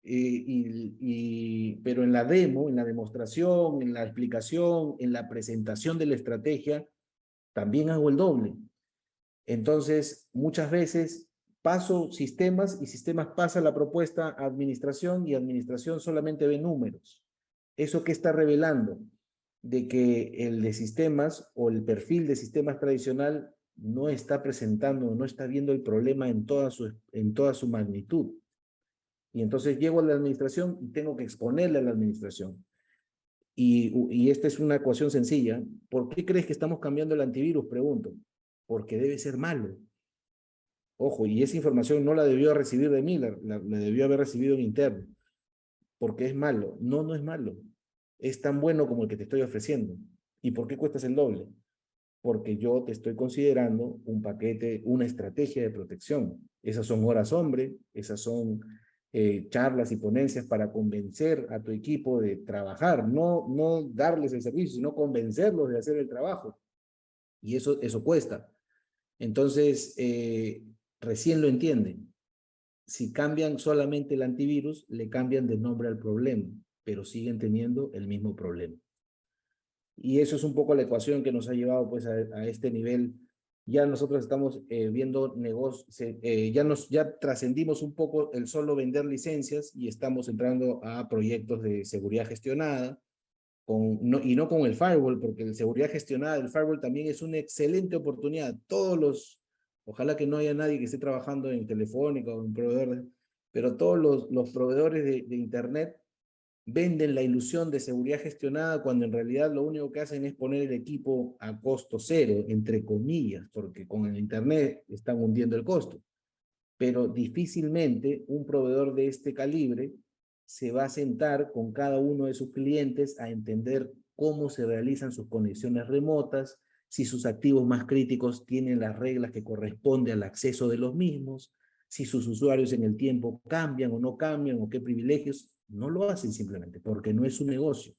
Pero en la demo, en la demostración, en la explicación, en la presentación de la estrategia, también hago el doble. Entonces, muchas veces paso sistemas y sistemas pasa la propuesta a administración y administración solamente ve números. ¿Eso qué está revelando? De que el de sistemas o el perfil de sistemas tradicional no está presentando, no está viendo el problema en toda su magnitud. Y entonces llego a la administración y tengo que exponerle a la administración. Y esta es una ecuación sencilla. ¿Por qué crees que estamos cambiando el antivirus? Pregunto. Porque debe ser malo. Ojo, y esa información no la debió recibir de mí, la debió haber recibido en interno. Porque es malo. No, no es malo. Es tan bueno como el que te estoy ofreciendo. ¿Y por qué cuestas el doble? Porque yo te estoy considerando un paquete, una estrategia de protección. Esas son horas hombre, esas son charlas y ponencias para convencer a tu equipo de trabajar, no darles el servicio, sino convencerlos de hacer el trabajo. Y eso cuesta. Entonces, recién lo entienden. Si cambian solamente el antivirus, le cambian de nombre al problema. pero siguen teniendo el mismo problema. Y eso es un poco la ecuación que nos ha llevado pues a este nivel. Ya nosotros estamos viendo negocios, ya trascendimos un poco el solo vender licencias y estamos entrando a proyectos de seguridad gestionada, y no con el firewall, porque la seguridad gestionada del firewall también es una excelente oportunidad. Ojalá que no haya nadie que esté trabajando en Telefónica o en proveedor, pero todos los proveedores de Internet venden la ilusión de seguridad gestionada cuando en realidad lo único que hacen es poner el equipo a costo cero, entre comillas, porque con el Internet están hundiendo el costo. Pero difícilmente un proveedor de este calibre se va a sentar con cada uno de sus clientes a entender cómo se realizan sus conexiones remotas, si sus activos más críticos tienen las reglas que corresponden al acceso de los mismos, si sus usuarios en el tiempo cambian o no cambian, o qué privilegios. No lo hacen simplemente porque no es un negocio,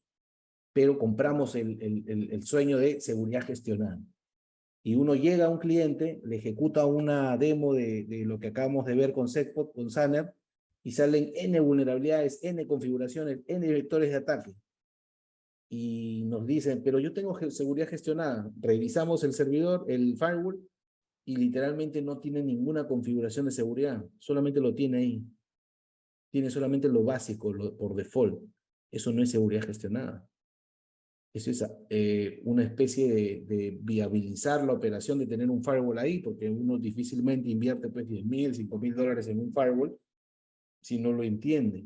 pero compramos el sueño de seguridad gestionada. Y uno llega a un cliente, le ejecuta una demo de lo que acabamos de ver con SecPop, con Sanner, y salen N vulnerabilidades, N configuraciones, N vectores de ataque. Y nos dicen, pero yo tengo seguridad gestionada. Revisamos el servidor, el firewall, y literalmente no tiene ninguna configuración de seguridad. Solamente lo tiene ahí. Tiene solamente lo básico, por default. Eso no es seguridad gestionada. Eso es una especie de viabilizar la operación de tener un firewall ahí, porque uno difícilmente invierte pues $10,000, $5,000 en un firewall si no lo entiende.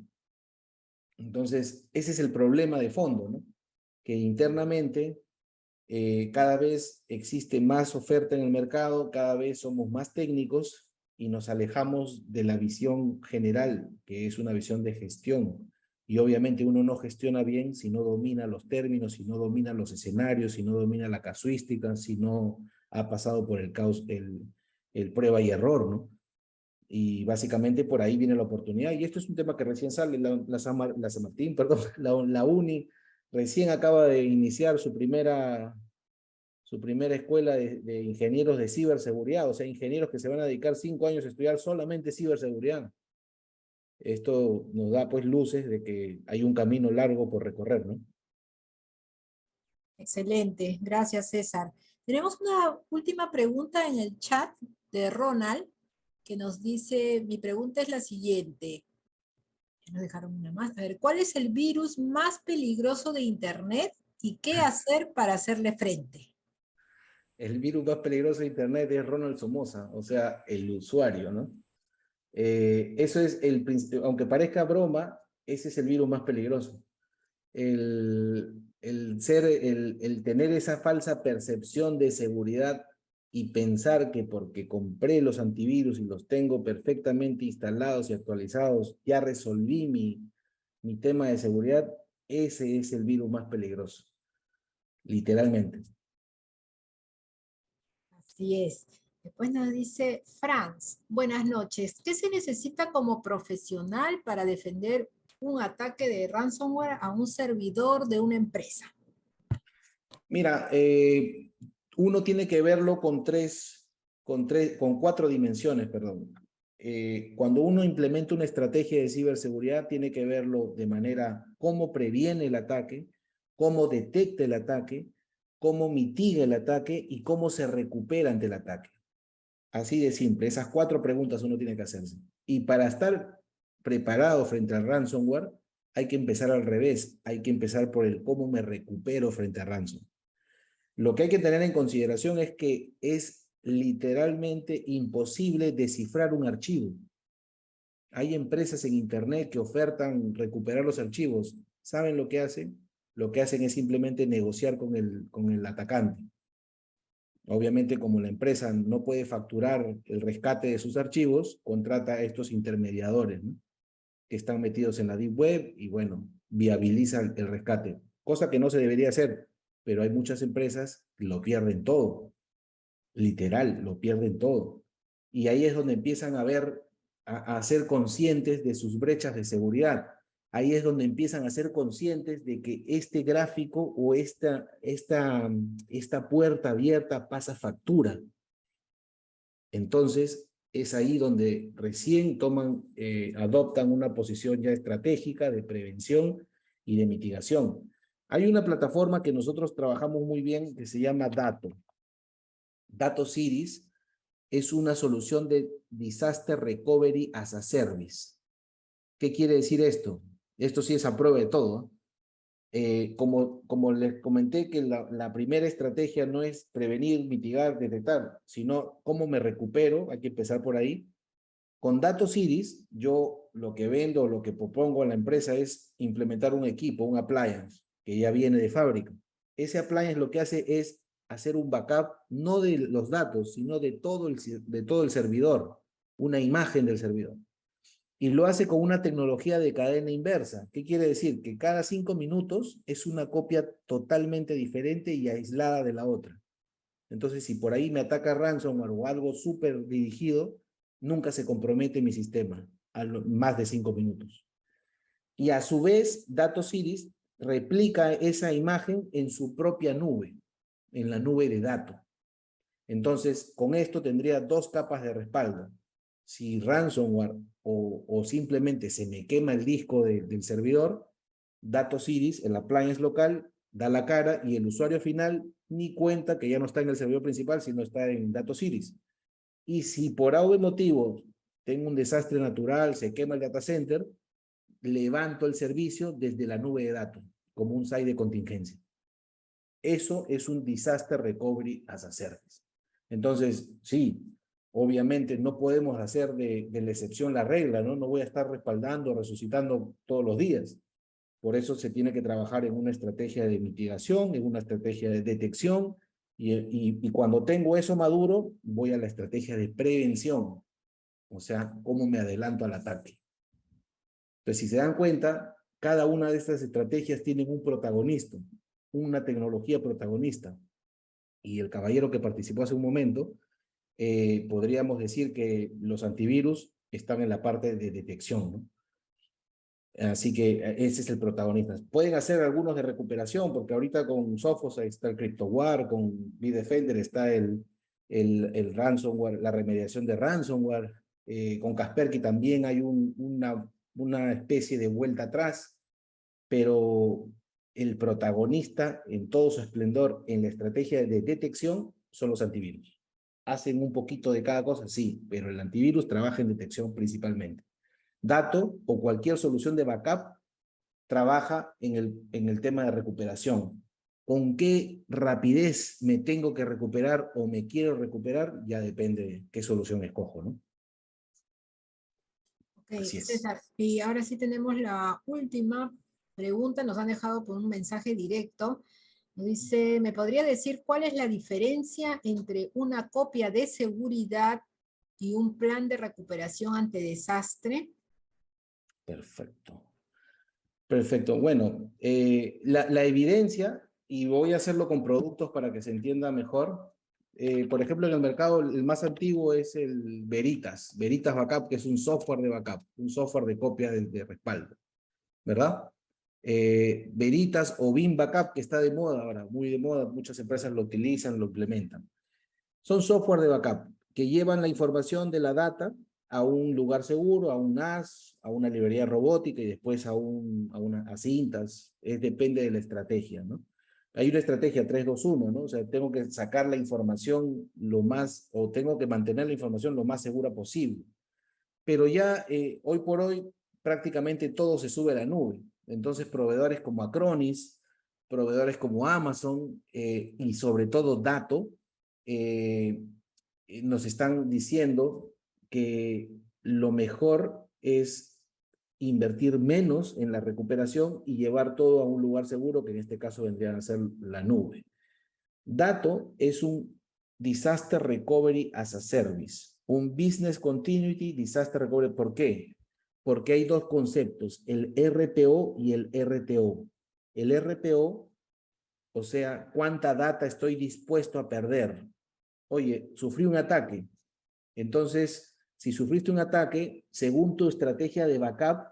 Entonces, ese es el problema de fondo, ¿no? Que internamente cada vez existe más oferta en el mercado, cada vez somos más técnicos y nos alejamos de la visión general, que es una visión de gestión. Y obviamente uno no gestiona bien si no domina los términos, si no domina los escenarios, si no domina la casuística, si no ha pasado por el caos, el prueba y error, ¿no? Y básicamente por ahí viene la oportunidad. Y esto es un tema que recién sale, la San Martín, perdón, la UNI recién acaba de iniciar su primera escuela de ingenieros de ciberseguridad, o sea, ingenieros que se van a dedicar 5 años a estudiar solamente ciberseguridad. Esto nos da pues luces de que hay un camino largo por recorrer, ¿no? Excelente, gracias César. Tenemos una última pregunta en el chat de Ronald, que nos dice, mi pregunta es la siguiente. Nos dejaron una más. A ver, ¿cuál es el virus más peligroso de Internet y qué hacer para hacerle frente? El virus más peligroso de Internet es Ronald Somoza, o sea, el usuario, ¿no? Eso es aunque parezca broma, ese es el virus más peligroso. El tener esa falsa percepción de seguridad y pensar que porque compré los antivirus y los tengo perfectamente instalados y actualizados, ya resolví mi tema de seguridad, ese es el virus más peligroso, literalmente. Así es. Después nos dice Franz, buenas noches. ¿Qué se necesita como profesional para defender un ataque de ransomware a un servidor de una empresa? Mira, uno tiene que verlo con 4 dimensiones, perdón. Cuando uno implementa una estrategia de ciberseguridad, tiene que verlo de manera cómo previene el ataque, cómo detecta el ataque, cómo mitiga el ataque y cómo se recupera ante el ataque. Así de simple, esas 4 preguntas uno tiene que hacerse. Y para estar preparado frente al ransomware, hay que empezar al revés, hay que empezar por el cómo me recupero frente a ransom. Lo que hay que tener en consideración es que es literalmente imposible descifrar un archivo. Hay empresas en Internet que ofertan recuperar los archivos. ¿Saben lo que hacen? Lo que hacen es simplemente negociar con el atacante. Obviamente, como la empresa no puede facturar el rescate de sus archivos, contrata a estos intermediadores, ¿no? Que están metidos en la Deep Web y, bueno, viabilizan el rescate. Cosa que no se debería hacer, pero hay muchas empresas que lo pierden todo. Literal, lo pierden todo. Y ahí es donde empiezan a ser conscientes de sus brechas de seguridad. Ahí es donde empiezan a ser conscientes de que este gráfico o esta puerta abierta pasa factura. Entonces, es ahí donde recién adoptan una posición ya estratégica de prevención y de mitigación. Hay una plataforma que nosotros trabajamos muy bien que se llama Dato. Dato Cities es una solución de Disaster Recovery as a Service. ¿Qué quiere decir esto? Esto sí es a prueba de todo. Como les comenté que la primera estrategia no es prevenir, mitigar, detectar, sino cómo me recupero, hay que empezar por ahí. Con Dato Cities, yo lo que vendo, lo que propongo a la empresa es implementar un equipo, un appliance, que ya viene de fábrica. Ese appliance lo que hace es hacer un backup, no de los datos, sino de todo el servidor, una imagen del servidor. Y lo hace con una tecnología de cadena inversa. ¿Qué quiere decir? Que cada 5 minutos es una copia totalmente diferente y aislada de la otra. Entonces, si por ahí me ataca ransomware o algo súper dirigido, nunca se compromete mi sistema a más de 5 minutos. Y a su vez, Dato Cities replica esa imagen en su propia nube, en la nube de datos. Entonces, con esto tendría 2 capas de respaldo. Si ransomware o simplemente se me quema el disco del servidor, Dato Cities, el appliance local, da la cara y el usuario final ni cuenta que ya no está en el servidor principal, sino está en Dato Cities. Y si por algún motivo tengo un desastre natural, se quema el data center, levanto el servicio desde la nube de datos, como un site de contingencia. Eso es un Disaster Recovery as a Service. Entonces, sí, obviamente no podemos hacer de la excepción la regla, ¿no? No voy a estar respaldando, resucitando todos los días. Por eso se tiene que trabajar en una estrategia de mitigación, en una estrategia de detección, y cuando tengo eso maduro, voy a la estrategia de prevención, o sea, cómo me adelanto al ataque. Entonces, si se dan cuenta, cada una de estas estrategias tiene un protagonista, una tecnología protagonista. Y el caballero que participó hace un momento, podríamos decir que los antivirus están en la parte de detección, ¿no? Así que ese es el protagonista. Pueden hacer algunos de recuperación, porque ahorita con Sophos está el CryptoWar, con Bitdefender está el ransomware, la remediación de ransomware. Con Kaspersky también hay una especie de vuelta atrás, pero el protagonista en todo su esplendor en la estrategia de detección son los antivirus. Hacen un poquito de cada cosa, sí, pero el antivirus trabaja en detección principalmente. Dato o cualquier solución de backup trabaja en el tema de recuperación. ¿Con qué rapidez me tengo que recuperar o me quiero recuperar? Ya depende de qué solución escojo, ¿no? Ok, Así es. César, y ahora sí tenemos la última pregunta, nos han dejado por un mensaje directo. Nos dice, ¿me podría decir cuál es la diferencia entre una copia de seguridad y un plan de recuperación ante desastre? Perfecto. Perfecto. Bueno, la evidencia, y voy a hacerlo con productos para que se entienda mejor. Por ejemplo, en el mercado el más antiguo es el Veritas, Veritas Backup, que es un software de backup, un software de copia de respaldo, ¿verdad? Veritas o BIM Backup, que está de moda ahora, muy de moda, muchas empresas lo utilizan, lo implementan. Son software de backup que llevan la información de la data a un lugar seguro, a un NAS, a una librería robótica y después a cintas. Depende de la estrategia, ¿no? Hay una estrategia 3-2-1, ¿no? O sea, tengo que sacar la información o tengo que mantener la información lo más segura posible. Pero ya hoy por hoy prácticamente todo se sube a la nube. Entonces proveedores como Acronis, proveedores como Amazon y sobre todo Dato, nos están diciendo que lo mejor es invertir menos en la recuperación y llevar todo a un lugar seguro, que en este caso vendría a ser la nube. Dato es un Disaster Recovery as a Service, un Business Continuity Disaster Recovery. ¿Por qué? Porque hay 2 conceptos, el RPO y el RTO. El RPO, o sea, ¿cuánta data estoy dispuesto a perder? Oye, sufrí un ataque. Entonces, si sufriste un ataque, según tu estrategia de backup,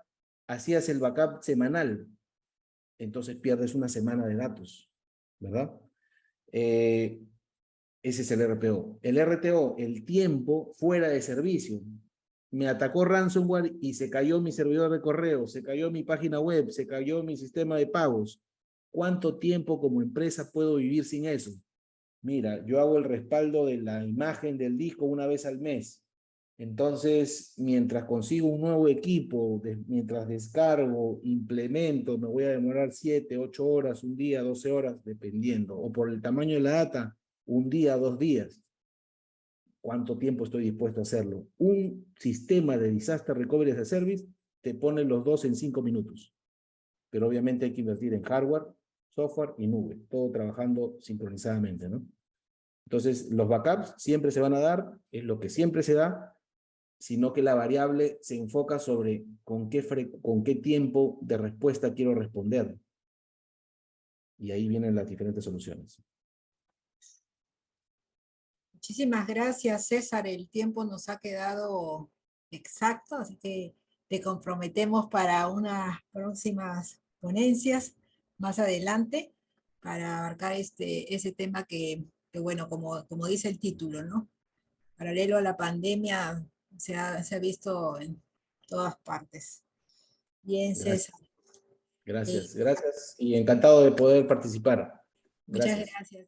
hacías el backup semanal. Entonces pierdes una semana de datos, ¿verdad? Ese es el RPO. El RTO, el tiempo fuera de servicio. me atacó ransomware y se cayó mi servidor de correo, se cayó mi página web, se cayó mi sistema de pagos. ¿Cuánto tiempo como empresa puedo vivir sin eso? Mira, yo hago el respaldo de la imagen del disco una vez al mes. Entonces, mientras consigo un nuevo equipo, mientras descargo, implemento, me voy a demorar 7, 8 horas, un día, 12 horas, dependiendo. O por el tamaño de la data, un día, 2 días. ¿Cuánto tiempo estoy dispuesto a hacerlo? Un sistema de Disaster Recovery as a Service te pone los dos en 5 minutos. Pero obviamente hay que invertir en hardware, software y nube, todo trabajando sincronizadamente, ¿no? Entonces, los backups siempre se van a dar, es lo que siempre se da, sino que la variable se enfoca sobre con qué tiempo de respuesta quiero responder. Y ahí vienen las diferentes soluciones. Muchísimas gracias, César. El tiempo nos ha quedado exacto, así que te comprometemos para unas próximas ponencias más adelante para abarcar ese tema que bueno, como dice el título, ¿no? Paralelo a la pandemia se ha visto en todas partes. Bien, Gracias. César. Gracias, gracias. Y encantado de poder participar. Muchas Gracias. gracias.